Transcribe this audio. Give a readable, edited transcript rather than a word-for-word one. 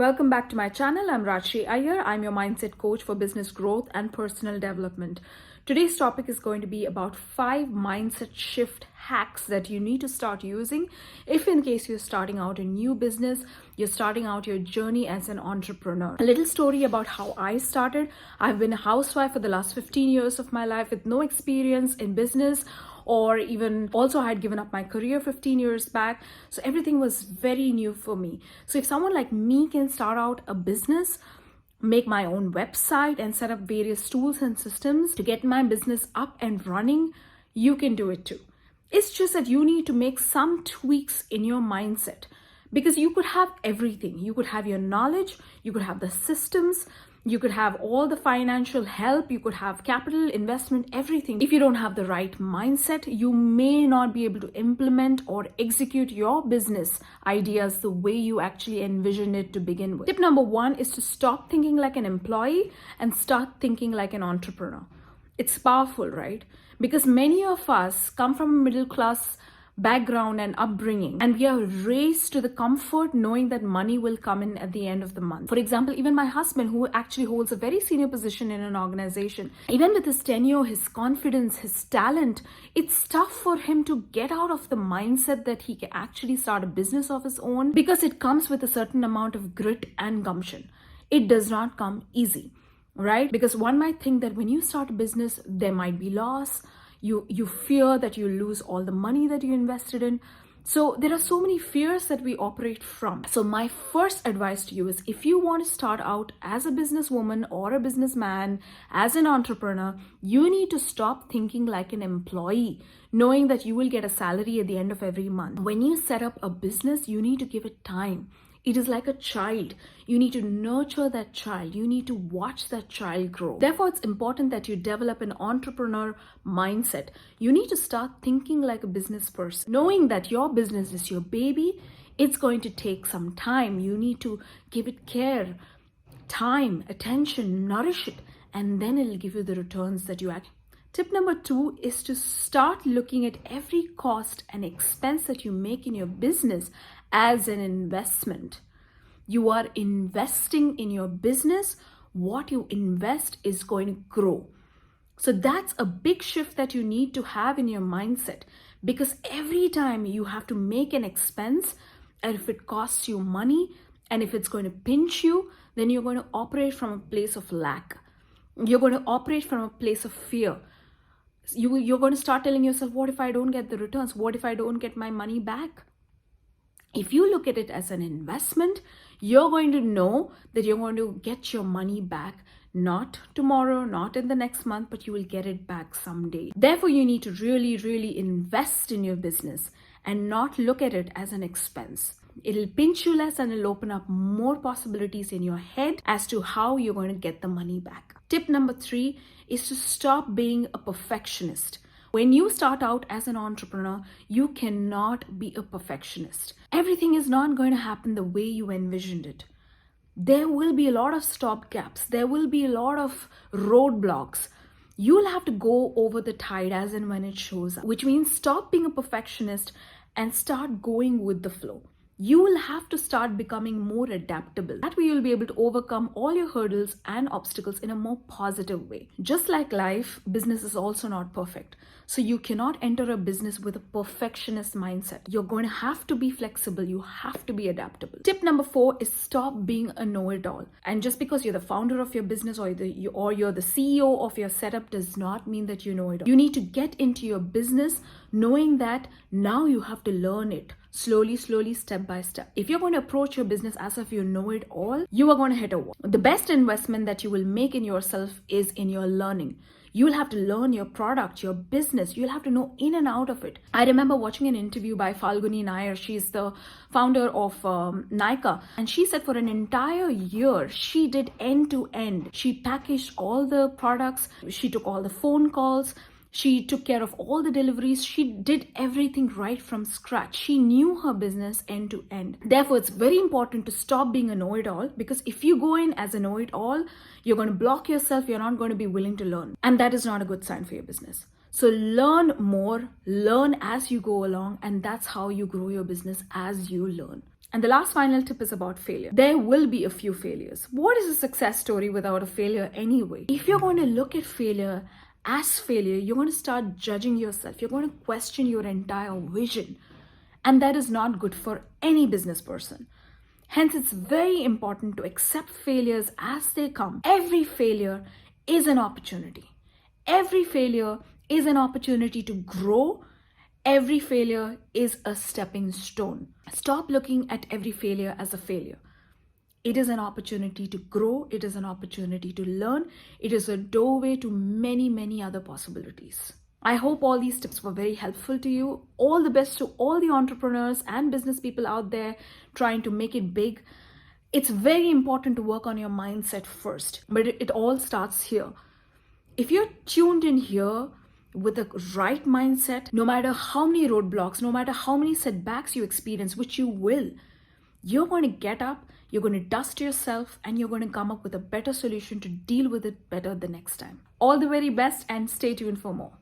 Welcome back to my channel. I'm Rajshri Iyer. I'm your mindset coach for business growth and personal development. Today's topic is going to be about 5 mindset shift hacks that you need to start using if in case you're starting out a new business, you're starting out your journey as an entrepreneur. A little story about how I started. I've been a housewife for the last 15 years of my life with no experience in business, or even also I had given up my career 15 years back. So everything was very new for me. So if someone like me can start out a business, make my own website and set up various tools and systems to get my business up and running, you can do it too. It's just that you need to make some tweaks in your mindset, because you could have everything. You could have your knowledge, you could have the systems, you could have all the financial help, you could have capital, investment, everything. If you don't have the right mindset, you may not be able to implement or execute your business ideas the way you actually envision it to begin with. Tip number 1 is to stop thinking like an employee and start thinking like an entrepreneur. It's powerful, right? Because many of us come from a middle class background and upbringing, and we are raised to the comfort knowing that money will come in at the end of the month. For example, even my husband, who actually holds a very senior position in an organization, even with his tenure, his confidence, his talent, it's tough for him to get out of the mindset that he can actually start a business of his own, because it comes with a certain amount of grit and gumption. It does not come easy, right? Because one might think that when you start a business, there might be loss. You fear that you lose all the money that you invested in. So there are so many fears that we operate from. So my first advice to you is, if you want to start out as a businesswoman or a businessman, as an entrepreneur, you need to stop thinking like an employee, knowing that you will get a salary at the end of every month. When you set up a business, you need to give it time. It is like a child. You need to nurture that child. You need to watch that child grow. Therefore, it's important that you develop an entrepreneur mindset. You need to start thinking like a business person, knowing that your business is your baby. It's going to take some time. You need to give it care, time, attention, nourish it, and then it'll give you the returns that you actually. Tip number 2 is to start looking at every cost and expense that you make in your business as an investment. You are investing in your business. What you invest is going to grow. So that's a big shift that you need to have in your mindset, because every time you have to make an expense, and if it costs you money and if it's going to pinch you, then you're going to operate from a place of lack. You're going to operate from a place of fear. You're going to start telling yourself, what if I don't get the returns? What if I don't get my money back? If you look at it as an investment, you're going to know that you're going to get your money back, not tomorrow, not in the next month, but you will get it back someday. Therefore, you need to really, really invest in your business and not look at it as an expense. It'll pinch you less and it'll open up more possibilities in your head as to how you're going to get the money back. Tip number 3 is to stop being a perfectionist. When you start out as an entrepreneur, you cannot be a perfectionist. Everything is not going to happen the way you envisioned it. There will be a lot of stop gaps. There will be a lot of roadblocks. You'll have to go over the tide as and when it shows up, which means stop being a perfectionist and start going with the flow. You will have to start becoming more adaptable. That way you'll be able to overcome all your hurdles and obstacles in a more positive way. Just like life, business is also not perfect. So you cannot enter a business with a perfectionist mindset. You're going to have to be flexible. You have to be adaptable. Tip number 4 is stop being a know-it-all. And just because you're the founder of your business or you're the CEO of your setup does not mean that you know it all. You need to get into your business knowing that now you have to learn it. Slowly, step by step. If you're going to approach your business as if you know it all, you are going to hit a wall. The best investment that you will make in yourself is in your learning. You will have to learn your product, your business. You'll have to know in and out of it. I remember watching an interview by Falguni Nair. She's the founder of Nykaa. And she said for an entire year, she did end to end. She packaged all the products. She took all the phone calls. She took care of all the deliveries. She did everything right from scratch. She knew her business end to end. Therefore, it's very important to stop being a know-it-all, because if you go in as a know-it-all, you're going to block yourself. You're not going to be willing to learn. And that is not a good sign for your business. So learn more, learn as you go along, and that's how you grow your business, as you learn. And the last final tip is about failure. There will be a few failures. What is a success story without a failure anyway? If you're going to look at failure as failure, you're going to start judging yourself. You're going to question your entire vision. And that is not good for any business person. Hence, it's very important to accept failures as they come. Every failure is an opportunity. Every failure is an opportunity to grow. Every failure is a stepping stone. Stop looking at every failure as a failure. It is an opportunity to grow. It is an opportunity to learn. It is a doorway to many, many other possibilities. I hope all these tips were very helpful to you. All the best to all the entrepreneurs and business people out there trying to make it big. It's very important to work on your mindset first, but it all starts here. If you're tuned in here with the right mindset, no matter how many roadblocks, no matter how many setbacks you experience, which you will, you're going to get up, you're going to dust yourself, and you're going to come up with a better solution to deal with it better the next time. All the very best, and stay tuned for more.